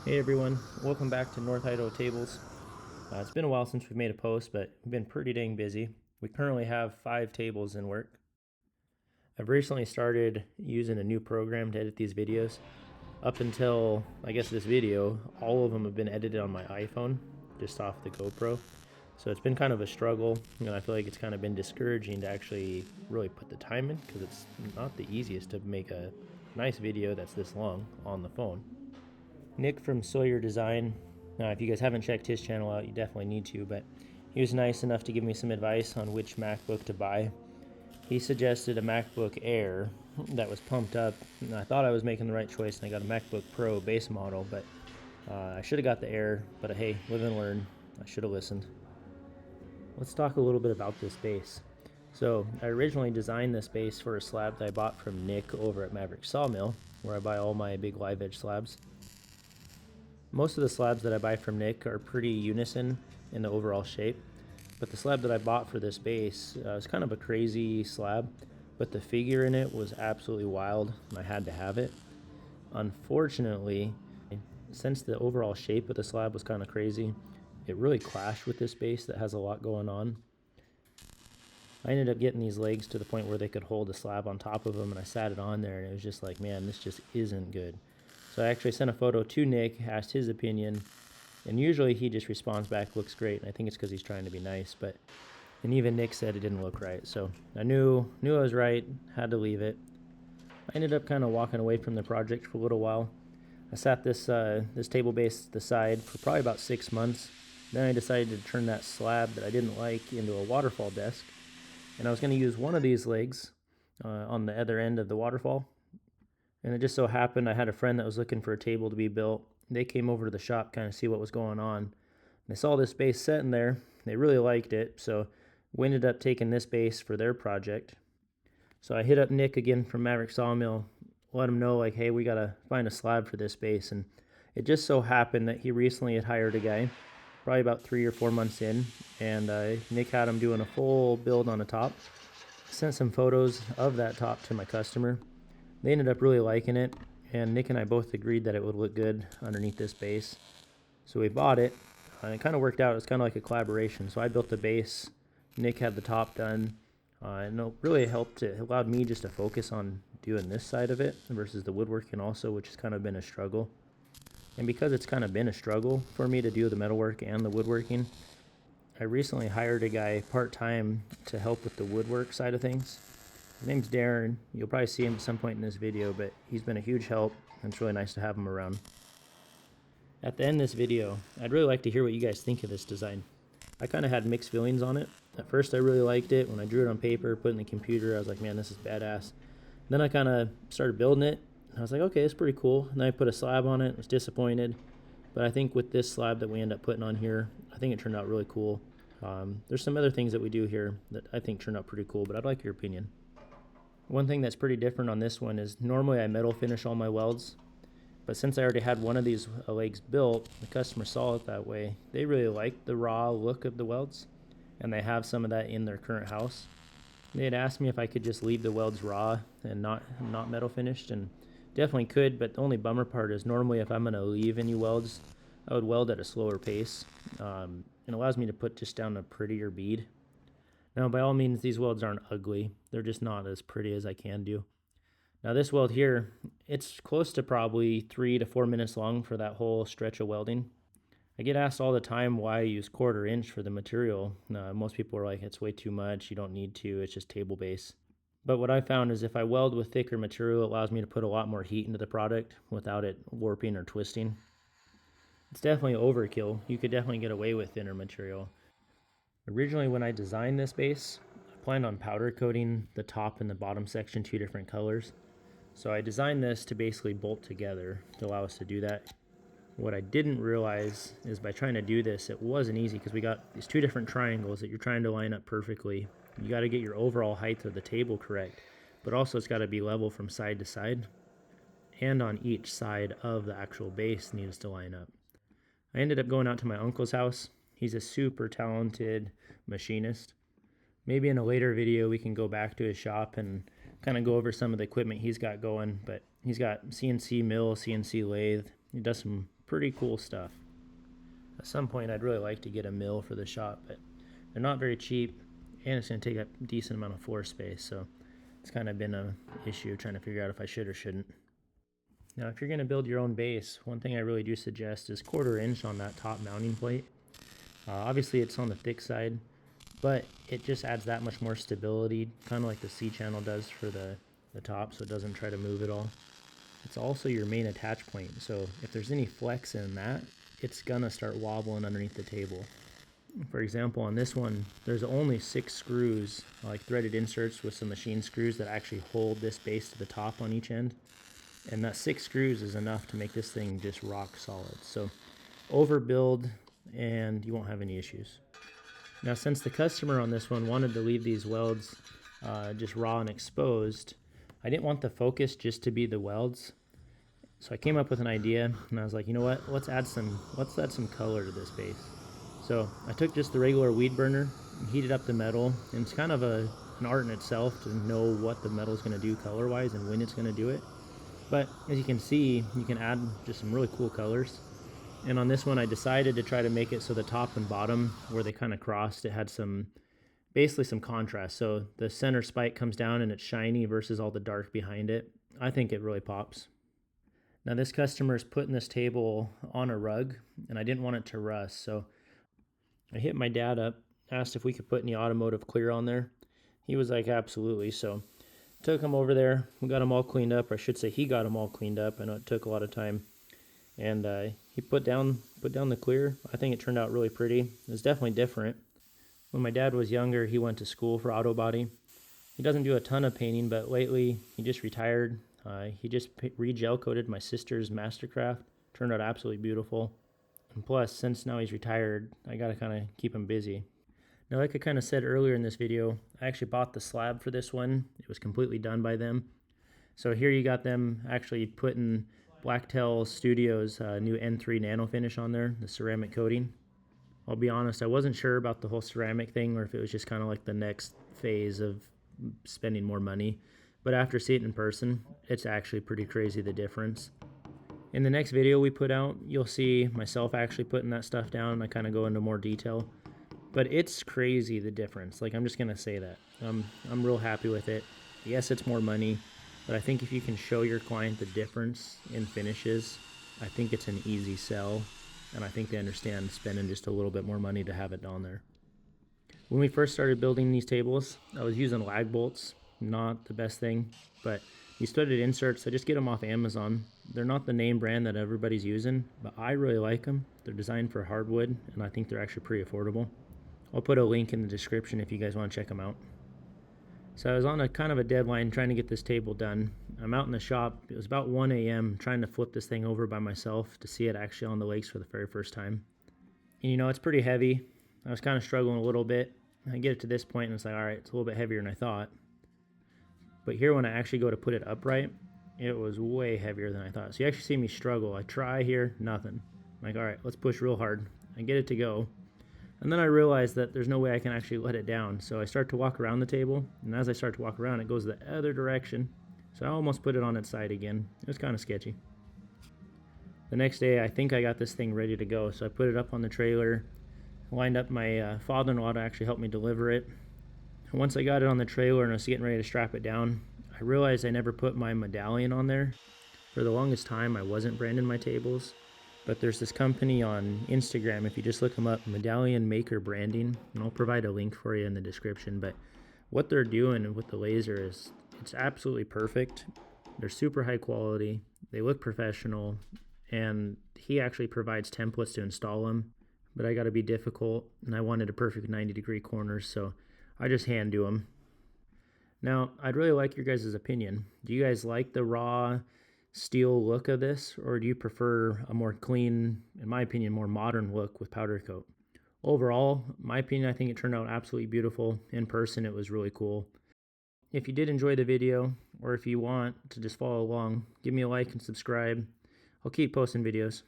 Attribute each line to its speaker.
Speaker 1: Hey everyone, welcome back to North Idaho Tables. It's been a while since we've made a post, but we've been pretty dang busy. We currently have 5 tables in work. I've recently started using a new program to edit these videos. Up until, I guess, this video, all of them have been edited on my iPhone, just off the GoPro. So it's been kind of a struggle, and I feel like it's kind of been discouraging to actually really put the time in, because it's not the easiest to make a nice video that's this long on the phone. Nick from Sawyer Design. If you guys haven't checked his channel out, you definitely need to, but he was nice enough to give me some advice on which MacBook to buy. He suggested a MacBook Air that was pumped up, and I thought I was making the right choice, and I got a MacBook Pro base model, but I should have got the Air, but hey, live and learn. I should have listened. Let's talk a little bit about this base. So I originally designed this base for a slab that I bought from Nick over at Maverick Sawmill, where I buy all my big live edge slabs. Most of the slabs that I buy from Nick are pretty unison in the overall shape, but the slab that I bought for this base is kind of a crazy slab, but the figure in it was absolutely wild, and I had to have it. Unfortunately, since the overall shape of the slab was kind of crazy, it really clashed with this base that has a lot going on. I ended up getting these legs to the point where they could hold a slab on top of them, and I sat it on there, and it was just like, man, this just isn't good. So I actually sent a photo to Nick, asked his opinion, and usually he just responds back, looks great, and I think it's because he's trying to be nice, and even Nick said it didn't look right, so I knew I was right, had to leave it. I ended up kind of walking away from the project for a little while. I sat this table base to the side for probably about 6 months. Then I decided to turn that slab that I didn't like into a waterfall desk, and I was going to use one of these legs on the other end of the waterfall. And it just so happened I had a friend that was looking for a table to be built. They came over to the shop kind of see what was going on. They saw this base sitting there. They really liked it, so we ended up taking this base for their project. So I hit up Nick again from Maverick Sawmill, let him know, like, hey, we got to find a slab for this base. And it just so happened that he recently had hired a guy, probably about 3 or 4 months in, and Nick had him doing a full build on the top. Sent some photos of that top to my customer. They ended up really liking it, and Nick and I both agreed that it would look good underneath this base. So we bought it, and it kind of worked out. It was kind of like a collaboration. So I built the base, Nick had the top done, and it really helped. It allowed me just to focus on doing this side of it versus the woodworking also, which has kind of been a struggle. And because it's kind of been a struggle for me to do the metalwork and the woodworking, I recently hired a guy part-time to help with the woodwork side of things. His name's Darren. You'll probably see him at some point in this video, but he's been a huge help, and it's really nice to have him around. At the end of this video, I'd really like to hear what you guys think of this design. I kind of had mixed feelings on it. At first, I really liked it. When I drew it on paper, put it in the computer, I was like, man, this is badass. Then I kind of started building it, and I was like, okay, it's pretty cool. And then I put a slab on it, was disappointed. But I think with this slab that we end up putting on here, I think it turned out really cool. There's some other things that we do here that I think turned out pretty cool, but I'd like your opinion. One thing that's pretty different on this one is normally I metal finish all my welds, but since I already had one of these legs built, the customer saw it that way. They really liked the raw look of the welds, and they have some of that in their current house. They had asked me if I could just leave the welds raw and not metal finished, and definitely could, but the only bummer part is normally if I'm going to leave any welds, I would weld at a slower pace. It allows me to put just down a prettier bead. Now, by all means, these welds aren't ugly. They're just not as pretty as I can do. Now, this weld here, it's close to probably 3 to 4 minutes long for that whole stretch of welding. I get asked all the time why I use 1/4 inch for the material. Most people are like, it's way too much. You don't need to. It's just table base. But what I found is if I weld with thicker material, it allows me to put a lot more heat into the product without it warping or twisting. It's definitely overkill. You could definitely get away with thinner material. Originally, when I designed this base, I planned on powder coating the top and the bottom section 2 different colors. So I designed this to basically bolt together to allow us to do that. What I didn't realize is by trying to do this, it wasn't easy because we got these 2 different triangles that you're trying to line up perfectly. You got to get your overall height of the table correct, but also it's got to be level from side to side, and on each side of the actual base needs to line up. I ended up going out to my uncle's house. He's a super talented machinist. Maybe in a later video we can go back to his shop and kind of go over some of the equipment he's got going, but he's got CNC mill, CNC lathe. He does some pretty cool stuff. At some point I'd really like to get a mill for the shop, but they're not very cheap, and it's going to take up a decent amount of floor space, so it's kind of been an issue trying to figure out if I should or shouldn't. Now, if you're going to build your own base, one thing I really do suggest is 1/4 inch on that top mounting plate. Obviously it's on the thick side, but it just adds that much more stability, kind of like the C-channel does for the top, so it doesn't try to move at all. It's also your main attach point, so if there's any flex in that, it's gonna start wobbling underneath the table. For example, on this one, there's only 6 screws, like threaded inserts with some machine screws that actually hold this base to the top on each end. And that 6 screws is enough to make this thing just rock solid. So overbuild and you won't have any issues. Now, since the customer on this one wanted to leave these welds just raw and exposed, I didn't want the focus just to be the welds. So I came up with an idea, and I was like, you know what, let's add some color to this base. So I took just the regular weed burner and heated up the metal, and it's kind of an art in itself to know what the metal is going to do color-wise and when it's going to do it. But as you can see, you can add just some really cool colors. And on this one, I decided to try to make it so the top and bottom, where they kind of crossed, it had basically some contrast. So the center spike comes down and it's shiny versus all the dark behind it. I think it really pops. Now this customer is putting this table on a rug, and I didn't want it to rust. So I hit my dad up, asked if we could put any automotive clear on there. He was like, absolutely. So took him over there. We got them all cleaned up, or I should say he got them all cleaned up. I know it took a lot of time. And he put down the clear. I think it turned out really pretty. It was definitely different. When my dad was younger, he went to school for auto body. He doesn't do a ton of painting, but lately he just retired. He just re-gel coated my sister's Mastercraft. Turned out absolutely beautiful. And plus, since now he's retired, I gotta kind of keep him busy. Now, like I kind of said earlier in this video, I actually bought the slab for this one. It was completely done by them. So here you got them actually putting Blacktail Studios' new N3 nano finish on there, the ceramic coating. I'll be honest, I wasn't sure about the whole ceramic thing, or if it was just kind of like the next phase of spending more money. But after seeing it in person, it's actually pretty crazy, the difference. In the next video we put out, you'll see myself actually putting that stuff down. I kind of go into more detail. But it's crazy, the difference. Like, I'm just going to say that. I'm real happy with it. Yes, it's more money, but I think if you can show your client the difference in finishes, I think it's an easy sell, and I think they understand spending just a little bit more money to have it on there. When we first started building these tables, I was using lag bolts. Not the best thing, but these threaded inserts, I just get them off Amazon. They're not the name brand that everybody's using, but I really like them. They're designed for hardwood, and I think they're actually pretty affordable. I'll put a link in the description if you guys want to check them out. So I was on a kind of a deadline trying to get this table done. I'm out in the shop. It was about 1 a.m. trying to flip this thing over by myself to see it actually on the lakes for the very first time. And you know, it's pretty heavy. I was kind of struggling a little bit. I get it to this point and it's like, all right, it's a little bit heavier than I thought. But here when I actually go to put it upright, it was way heavier than I thought. So you actually see me struggle. I try here, nothing. I'm like, all right, let's push real hard. I get it to go. And then I realized that there's no way I can actually let it down. So I start to walk around the table, and as I start to walk around, it goes the other direction. So I almost put it on its side again. It was kind of sketchy. The next day, I think I got this thing ready to go. So I put it up on the trailer, lined up my father-in-law to actually help me deliver it. And once I got it on the trailer and I was getting ready to strap it down, I realized I never put my medallion on there. For the longest time, I wasn't branding my tables. But there's this company on Instagram, if you just look them up, Medallion Maker Branding, and I'll provide a link for you in the description. But what they're doing with the laser is, it's absolutely perfect. They're super high quality, they look professional, and he actually provides templates to install them. But I got to be difficult, and I wanted a perfect 90-degree corner, so I just hand do them. Now, I'd really like your guys' opinion. Do you guys like the raw steel look of this, or do you prefer a more clean, in my opinion, more modern look with powder coat? Overall, my opinion, I think it turned out absolutely beautiful. In person, it was really cool. If you did enjoy the video, or if you want to just follow along, give me a like and subscribe. I'll keep posting videos.